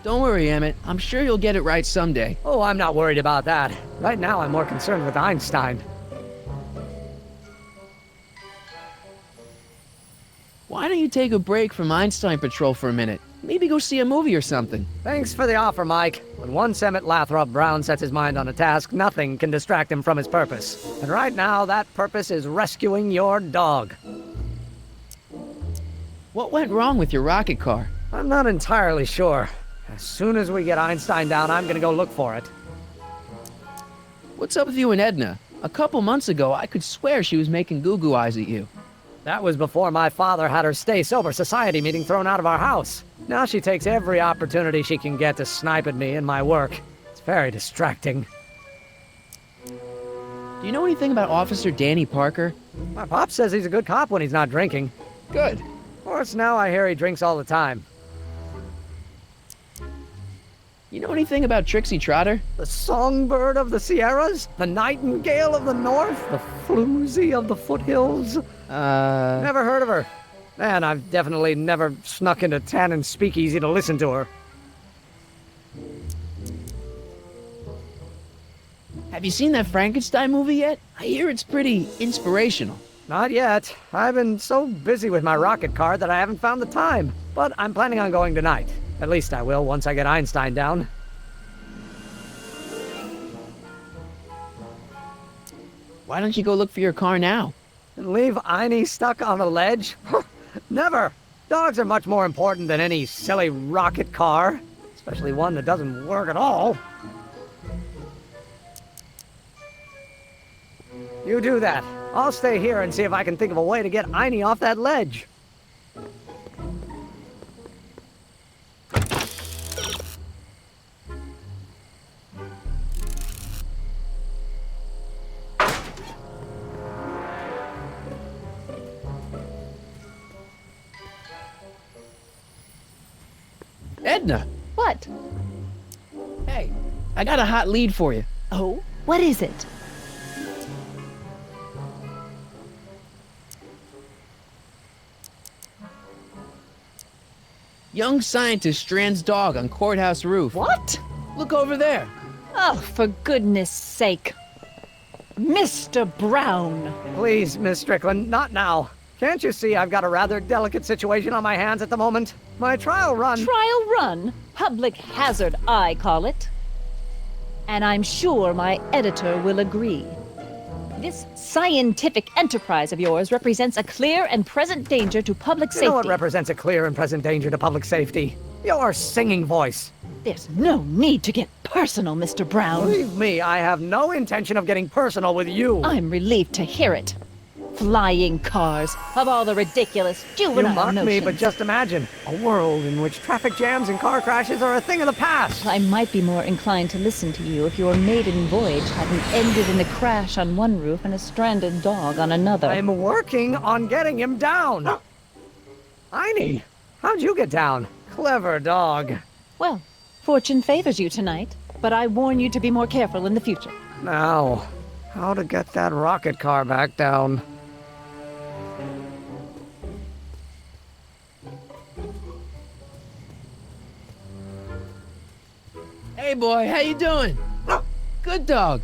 Don't worry, Emmett. I'm sure you'll get it right someday. Oh, I'm not worried about that. Right now, I'm more concerned with Einstein. Why don't you take a break from Einstein Patrol for a minute? Maybe go see a movie or something. Thanks for the offer, Mike. When once Emmett Lathrop Brown sets his mind on a task, nothing can distract him from his purpose. And right now, that purpose is rescuing your dog. What went wrong with your rocket car? I'm not entirely sure. As soon as we get Einstein down, I'm gonna go look for it. What's up with you and Edna? A couple months ago, I could swear she was making goo-goo eyes at you. That was before my father had her Stay Sober Society meeting thrown out of our house. Now she takes every opportunity she can get to snipe at me and my work. It's very distracting. Do you know anything about Officer Danny Parker? My pop says he's a good cop when he's not drinking. Good. Of course, now I hear he drinks all the time. You know anything about Trixie Trotter? The songbird of the Sierras? The nightingale of the north? The floozy of the foothills? Never heard of her. Man, I've definitely never snuck into Tannen's speakeasy to listen to her. Have you seen that Frankenstein movie yet? I hear it's pretty inspirational. Not yet. I've been so busy with my rocket car that I haven't found the time. But I'm planning on going tonight. At least I will once I get Einstein down. Why don't you go look for your car now? And leave Einie stuck on a ledge? Never! Dogs are much more important than any silly rocket car. Especially one that doesn't work at all. You do that. I'll stay here and see if I can think of a way to get Einie off that ledge. Edna! What? Hey, I got a hot lead for you. Oh? What is it? Young scientist strands dog on courthouse roof. What? Look over there. Oh, for goodness sake. Mr. Brown! Please, Miss Strickland, not now. Can't you see I've got a rather delicate situation on my hands at the moment? My trial run... Trial run? Public hazard, I call it. And I'm sure my editor will agree. This scientific enterprise of yours represents a clear and present danger to public safety. You know what represents a clear and present danger to public safety? Your singing voice. There's no need to get personal, Mr. Brown. Believe me, I have no intention of getting personal with you. I'm relieved to hear it. Flying cars, of all the ridiculous juvenile You mock notions. me, but just imagine a world in which traffic jams and car crashes are a thing of the past. I might be more inclined to listen to you if your maiden voyage hadn't ended in a crash on one roof and a stranded dog on another. I'm working on getting him down. Heine, how'd you get down? Clever dog. Well, fortune favors you tonight, but I warn you to be more careful in the future. Now, how to get that rocket car back down? Hey boy, how you doing? Good dog.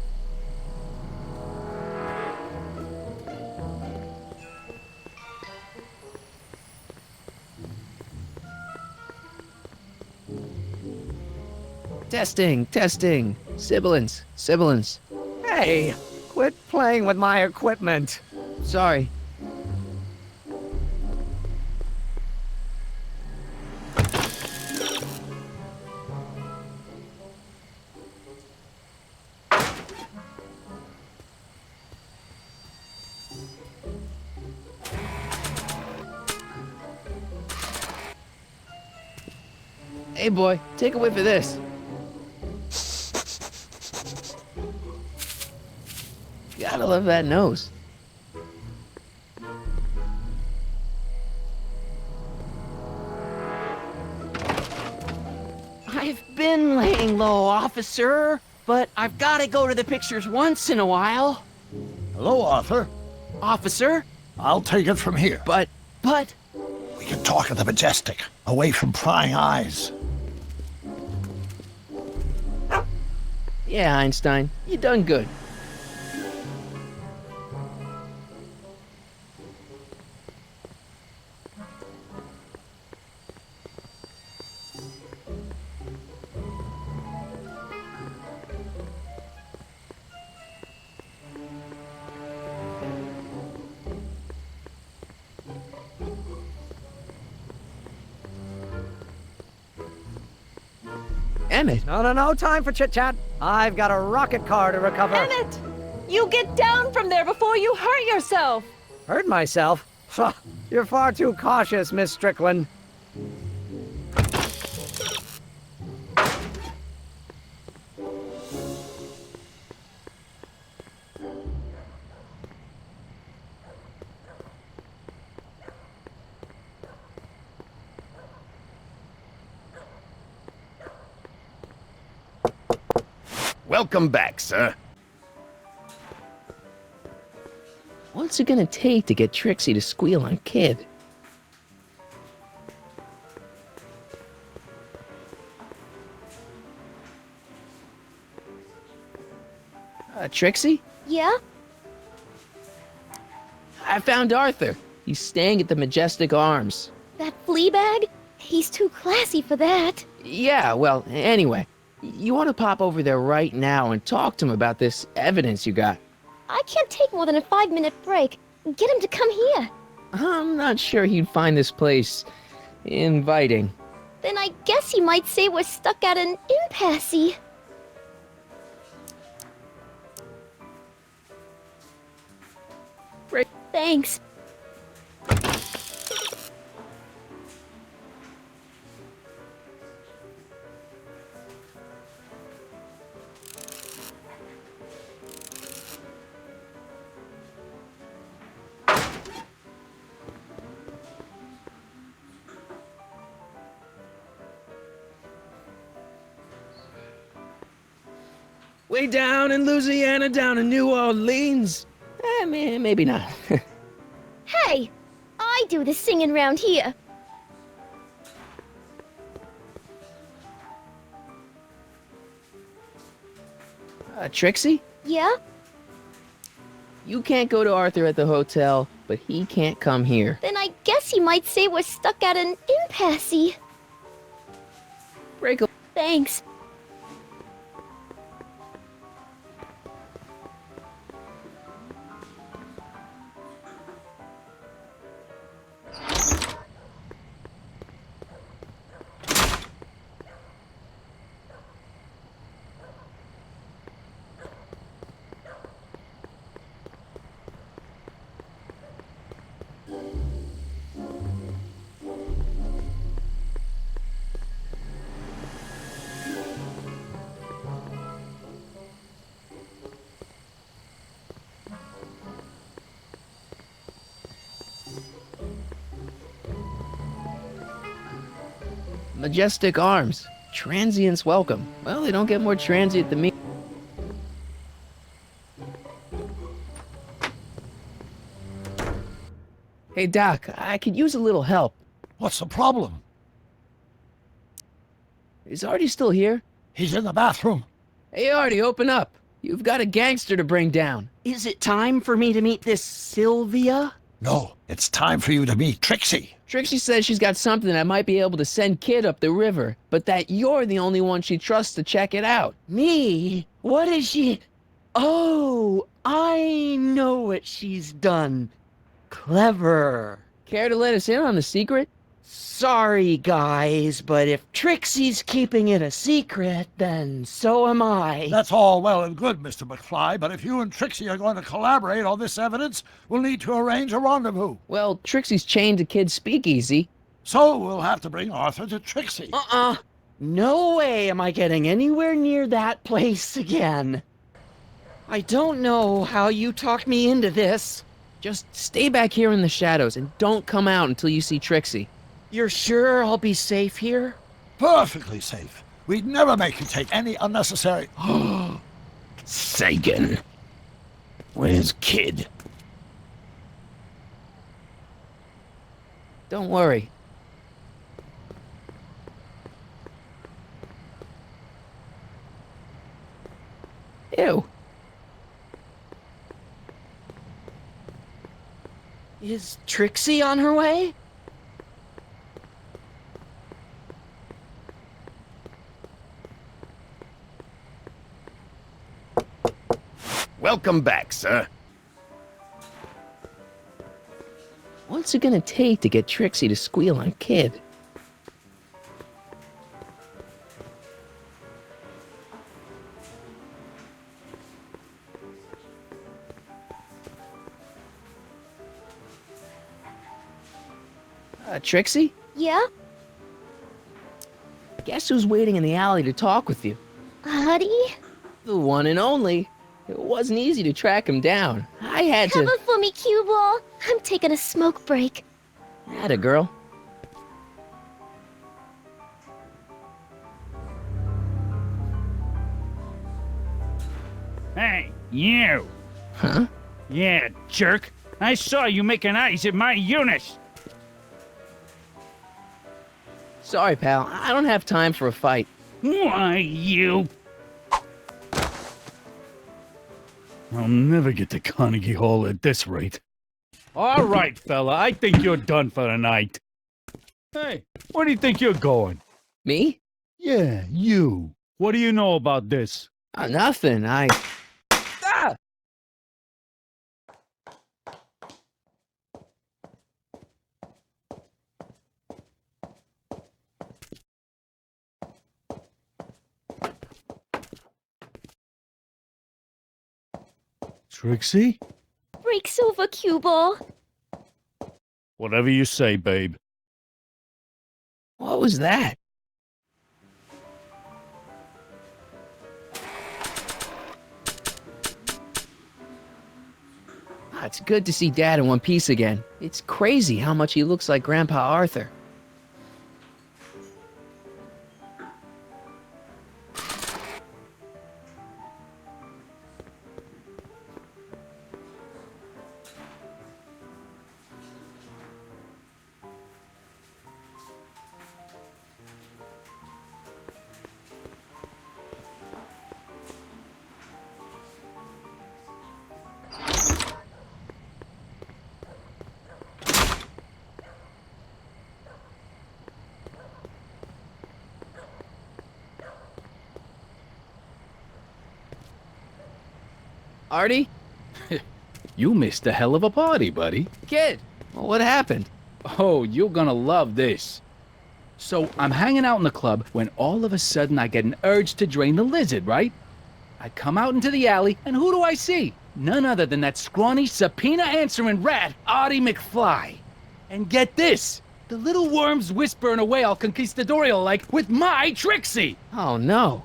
Testing. Sibilance. Hey, quit playing with my equipment. Sorry. Hey boy, take a whiff of this. Gotta love that nose. I've been laying low, officer, but I've got to go to the pictures once in a while. Hello, Arthur. Officer? I'll take it from here. But... We can talk at the Majestic, away from prying eyes. Yeah, Einstein, you done good. Emmett. No time for chit-chat. I've got a rocket car to recover. Emmett! You get down from there before you hurt yourself! Hurt myself? You're far too cautious, Miss Strickland. Welcome back, sir. What's it gonna take to get Trixie to squeal on Kid? Trixie? Yeah? I found Arthur. He's staying at the Majestic Arms. That flea bag? He's too classy for that. Yeah, well, anyway. You want to pop over there right now and talk to him about this evidence you got? I can't take more than a 5-minute break. Get him to come here. I'm not sure he'd find this place inviting. Then I guess he might say we're stuck at an impasse. Great. Thanks. Way down in Louisiana, down in New Orleans. Maybe not. Hey, I do the singing round here. Trixie? Yeah? You can't go to Arthur at the hotel, but he can't come here. Then I guess he might say we're stuck at an impasse. Break a... Thanks. Majestic arms. Transients welcome. Well, they don't get more transient than me. Hey, Doc, I could use a little help. What's the problem? Is Artie still here? He's in the bathroom. Hey, Artie, open up. You've got a gangster to bring down. Is it time for me to meet this Sylvia? No, it's time for you to meet Trixie. Trixie says she's got something that might be able to send Kid up the river, but that you're the only one she trusts to check it out. Me? What is she? Oh, I know what she's done. Clever. Care to let us in on the secret? Sorry, guys, but if Trixie's keeping it a secret, then so am I. That's all well and good, Mr. McFly, but if you and Trixie are going to collaborate on this evidence, we'll need to arrange a rendezvous. Well, Trixie's chained to Kid's speakeasy. So we'll have to bring Arthur to Trixie. No way am I getting anywhere near that place again. I don't know how you talked me into this. Just stay back here in the shadows and don't come out until you see Trixie. You're sure I'll be safe here? Perfectly safe. We'd never make you take any unnecessary... Sagan. Where's Kid? Don't worry. Ew. Is Trixie on her way? Welcome back, sir. What's it gonna take to get Trixie to squeal on Kid? Trixie? Yeah? Guess who's waiting in the alley to talk with you? Artie? The one and only. It wasn't easy to track him down. I had to... Cover for me, cue ball. I'm taking a smoke break. Atta girl. Hey, you! Huh? Yeah, jerk. I saw you making eyes at my Eunice. Sorry, pal. I don't have time for a fight. Why, you... I'll never get to Carnegie Hall at this rate. All right, fella. I think you're done for the night. Hey, where do you think you're going? Me? Yeah, you. What do you know about this? Nothing. Ah! Trixie? Breaks over, cue ball. Whatever you say, babe. What was that? It's good to see Dad in one piece again. It's crazy how much he looks like Grandpa Arthur. Artie? You missed a hell of a party, buddy. Kid! Well, what happened? Oh, you're gonna love this. So, I'm hanging out in the club when all of a sudden I get an urge to drain the lizard, right? I come out into the alley, and who do I see? None other than that scrawny, subpoena-answering rat, Artie McFly. And get this! The little worm's whispering away all conquistadorial-like with my Trixie! Oh, no.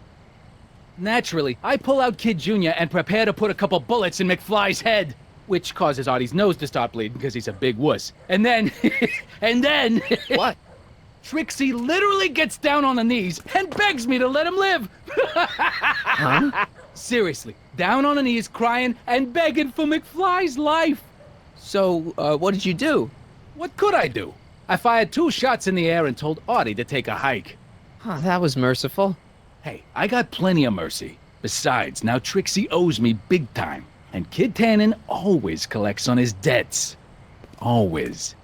Naturally, I pull out Kid Jr. and prepare to put a couple bullets in McFly's head, which causes Artie's nose to start bleeding because he's a big wuss. And then... What? Trixie literally gets down on the knees and begs me to let him live! Huh? Seriously, down on her knees crying and begging for McFly's life! So, what did you do? What could I do? I fired 2 shots in the air and told Artie to take a hike. Oh, that was merciful. Hey, I got plenty of mercy. Besides, now Trixie owes me big time. And Kid Tannen always collects on his debts. Always.